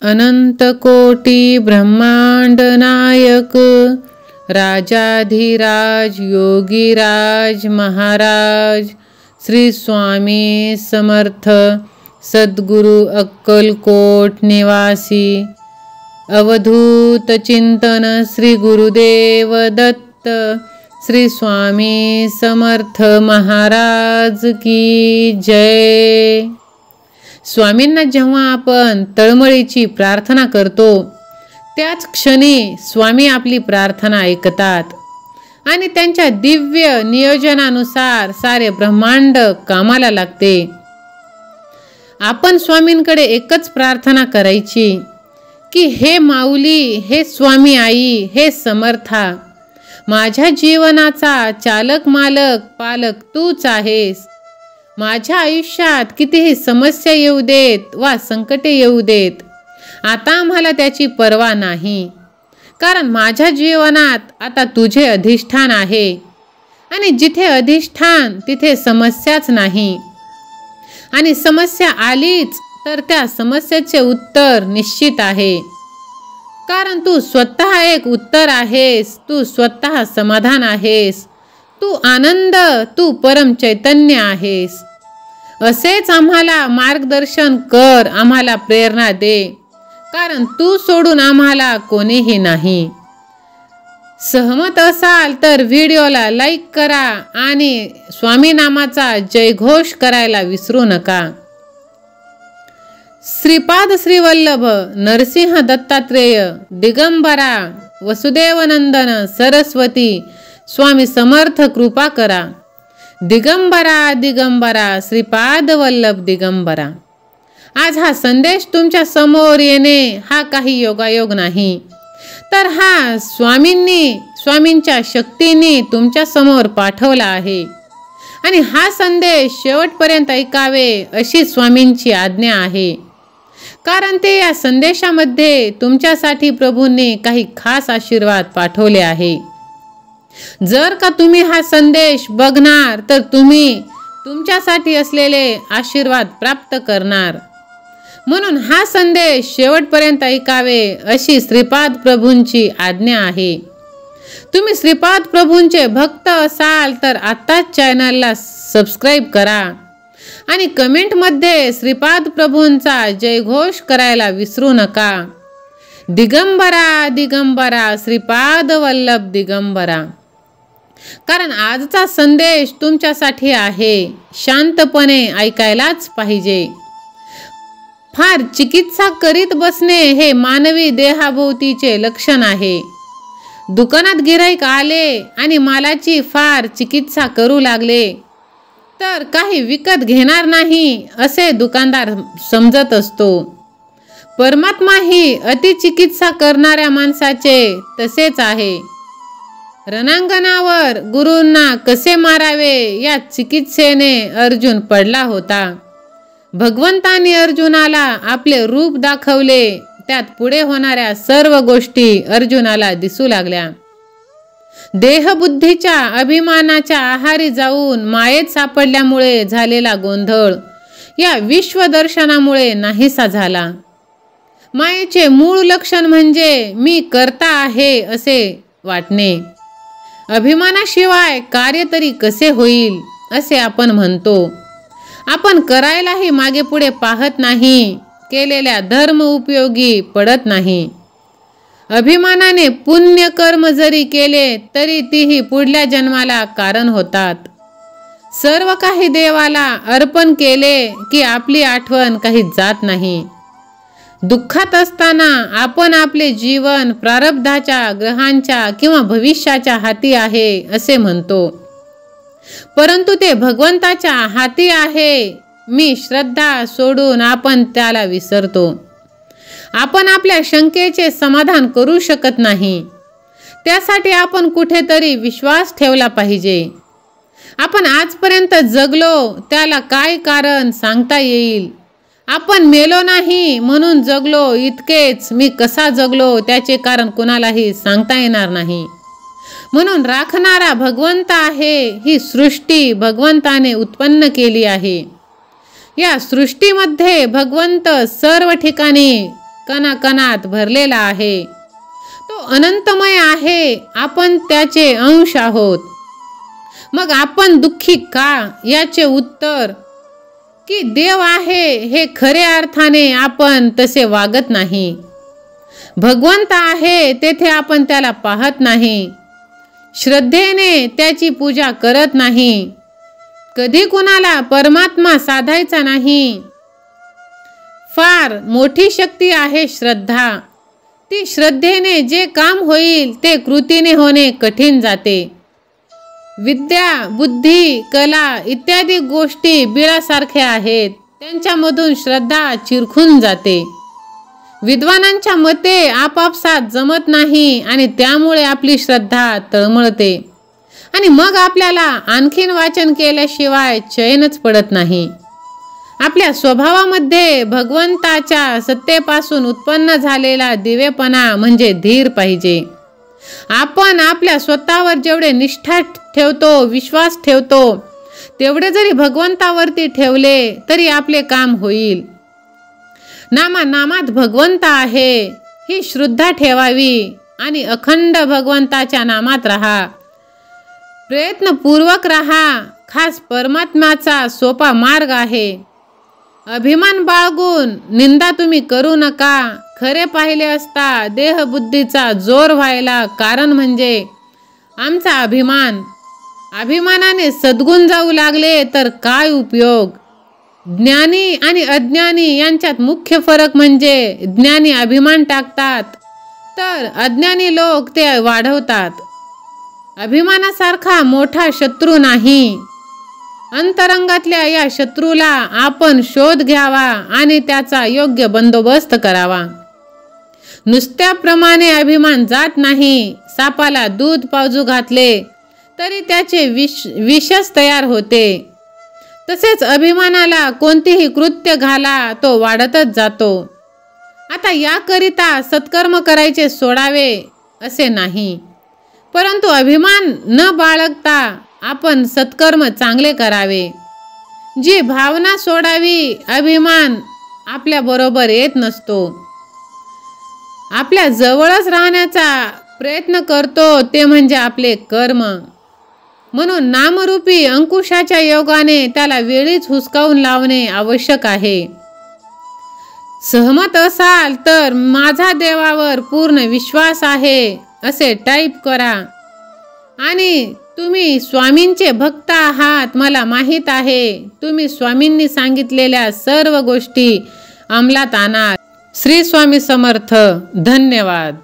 अनंत कोटी ब्रह्मांड नायक राजाधिराज योगीराज महाराज श्री स्वामी समर्थ सद्गुरु अक्कलकोट निवासी अवधूत चिंतन श्री गुरुदेव दत्त श्री स्वामी समर्थ महाराज की जय। स्वामींना जेव्हा आपण तळमळीची प्रार्थना करतो त्याच क्षणी स्वामी आपली प्रार्थना ऐकतात आणि त्यांच्या दिव्य नियोजनानुसार सारे ब्रह्मांड कामाला लागते। आपण स्वामींकडे एकच प्रार्थना करायची की हे माऊली, हे स्वामी आई, हे समर्था, माझ्या जीवनाचा चालक मालक पालक तूच आहेस। माझ्या आयुष्यात कितीही समस्या येऊ देत वा संकटे येऊ देत, आता आम्हाला त्याची पर्वा नाही, कारण माझ्या जीवनात आता तुझे अधिष्ठान आहे आणि जिथे अधिष्ठान तिथे समस्याच नाही, आणि समस्या आलीच तर त्या समस्येचे उत्तर निश्चित आहे, कारण तू स्वतः एक उत्तर आहेस, तू स्वतः समाधान आहेस, तू आनंद, तू परम चैतन्य आहेस। असेच आम्हाला मार्गदर्शन कर, आम्हाला प्रेरणा दे, कारण तू सोडून आम्हाला कोणीही नाही। सहमत असाल तर व्हिडिओला लाईक करा आणि स्वामी नामाचा जयघोष करायला विसरू नका। श्रीपाद श्रीवल्लभ नरसिंह दत्तात्रेय दिगंबरा वसुदेवनंदन सरस्वती स्वामी समर्थ कृपा करा। दिगंबरा दिगंबरा श्रीपाद वल्लभ दिगंबरा। आज हा संदेश तुमच्या समोर येणे हा काही योगायोग नाही, तर हा स्वामींच्या शक्तीने तुमच्या समोर पाठवला आहे आणि हा संदेश शेवटपर्यंत ऐकावे अशी स्वामींची आज्ञा आहे, कारण ते या संदेशामध्ये तुमच्यासाठी प्रभूंनी काही खास आशीर्वाद पाठवले आहे। जर का तुम्ही हा संदेश बघणार तर तुम्ही तुमच्यासाठी असलेले आशीर्वाद प्राप्त करणार, म्हणून हा संदेश शेवटपर्यंत ऐकावे अशी श्रीपाद प्रभूंची आज्ञा आहे। तुम्ही श्रीपाद प्रभूंचे भक्त असाल तर आत्ताच चॅनलला सबस्क्राईब करा आणि कमेंटमध्ये श्रीपाद प्रभूंचा जयघोष करायला विसरू नका। दिगंबरा दिगंबरा श्रीपाद वल्लभ दिगंबरा। कारण आजचा संदेश तुमच्यासाठी आहे, शांतपणे ऐकायलाच पाहिजे। फार चिकित्सा करीत बसणे हे मानवी देहाभोवतीचे लक्षण आहे। दुकानात गिऱ्हाईक आले आणि मालाची फार चिकित्सा करू लागले तर काही विकत घेणार नाही असे दुकानदार समजत असतो। परमात्मा ही अतिचिकित्सा करणाऱ्या माणसाचे तसेच आहे। रणांगणावर गुरूंना कसे मारावे या चिकित्सेने अर्जुन पडला होता। भगवंतांनी अर्जुनाला आपले रूप दाखवले, त्यात पुढे होणाऱ्या सर्व गोष्टी अर्जुनाला दिसू लागल्या। देहबुद्धीच्या अभिमानाच्या आहारी जाऊन मायेत सापडल्यामुळे झालेला गोंधळ या विश्वदर्शनामुळे नाहीसा झाला। मायेचे मूळ लक्षण म्हणजे मी करता आहे असे वाटणे। अभिमानाशिवाय कार्य तरी कसे होईल असे आपण म्हणतो। आपण करायलाही मागे पुढे पाहत नाही, केलेल्या धर्म उपयोगी पडत नाही। अभिमानाने पुण्य कर्म जरी केले तरी तीही पुढल्या जन्माला कारण होतात। सर्व काही देवाला अर्पण केले की आपली आठवण काही जात नाही। दुःखात असताना आपण आपले जीवन प्रारब्धाच्या ग्रहांच्या किंवा भविष्याच्या हाती आहे असे म्हणतो, परंतु ते भगवंताच्या हाती आहे मी श्रद्धा सोडून आपण त्याला विसरतो। आपण आपल्या शंकेचे समाधान करू शकत नाही, त्यासाठी आपण कुठेतरी विश्वास ठेवला पाहिजे। आपण आजपर्यंत जगलो त्याला काय कारण सांगता येईल? आपण मेलो नाही म्हणून जगलो इतकेच, मी कसा जगलो त्याचे कारण कुणालाही सांगता येणार नाही। म्हणून राखणारा भगवंत आहे। ही सृष्टी भगवंताने उत्पन्न केली आहे। या सृष्टीमध्ये भगवंत सर्व ठिकाणी कणाकणात भरलेला आहे. तो अनंतमय आहे, आपण त्याचे अंश आहोत. मग आपण दुःखी का? याचे उत्तर की देव आहे हे खऱ्या अर्थाने आपण तसे वागत नाही. भगवंत आहे तेथे आपण त्याला पाहत नाही. श्रद्धेने त्याची पूजा करत नाही. कधी कुणाला परमात्मा साधायचा नाही. फार मोठी शक्ती आहे श्रद्धा. ती श्रद्धेने जे काम होईल ते कृतीने होणे कठीण जाते. विद्या, बुद्धी, कला इत्यादी गोष्टी बिळासारख्या आहेत. त्यांच्यामधून श्रद्धा चिरखून जाते. विद्वानांच्या मते आपापसात जमत नाही आणि त्यामुळे आपली श्रद्धा तळमळते आणि मग आपल्याला आणखीन वाचन केल्याशिवाय चैनच पडत नाही. आपल्या स्वभावामध्ये भगवंताच्या सत्तेपासून उत्पन्न झालेला दिवेपणा म्हणजे धीर पाहिजे. आपण आपल्या स्वतःवर जेवढे निष्ठा ठेवतो, विश्वास ठेवतो, तेवढे जरी भगवंतावरती ठेवले तरी आपले काम होईल. नामात भगवंत आहे ही श्रद्धा ठेवावी आणि अखंड भगवंताच्या नामात राहा. प्रयत्नपूर्वक राहा. खास परमात्म्याचा सोपा मार्ग आहे. अभिमान बाळगून निंदा तुम्ही करू नका. खरे पाहिले असता देहबुद्धीचा जोर व्हायला कारण म्हणजे आमचा अभिमान. अभिमानाने सद्गुण जाऊ लागले तर काय उपयोग? ज्ञानी आणि अज्ञानी यांच्यात मुख्य फरक म्हणजे ज्ञानी अभिमान टाकतात तर अज्ञानी लोक ते वाढवतात. अभिमानासारखा मोठा शत्रू नाही. अंतरंगातल्या या शत्रूला आपण शोध घ्यावा आणि त्याचा योग्य बंदोबस्त करावा. नुसत्याप्रमाणे अभिमान जात नाही. सापाला दूध पाजू घातले तरी त्याचे विषच तयार होते. तसेच अभिमानाला कोणतेही कृत्य घाला तो वाढतच जातो. आता याकरिता सत्कर्म करायचे सोडावे असे नाही, परंतु अभिमान न बाळगता आपण सत्कर्म चांगले करावे. जी भावना सोडावी, अभिमान आपल्या बरोबर येत नसतो. आपल्या जवळच राहण्याचा प्रयत्न करतो ते म्हणजे आपले कर्म. म्हणून नामरूपी अंकुशाच्या योगाने त्याला वेळीच हुसकावून लावणे आवश्यक आहे. सहमत असाल तर माझा देवावर पूर्ण विश्वास आहे असे टाईप करा आणि तुम्ही स्वामींचे भक्त आहात मला माहीत आहे. तुम्ही स्वामींनी सांगितलेल्या सर्व गोष्टी अंमलात आणा. श्री स्वामी समर्थ. धन्यवाद.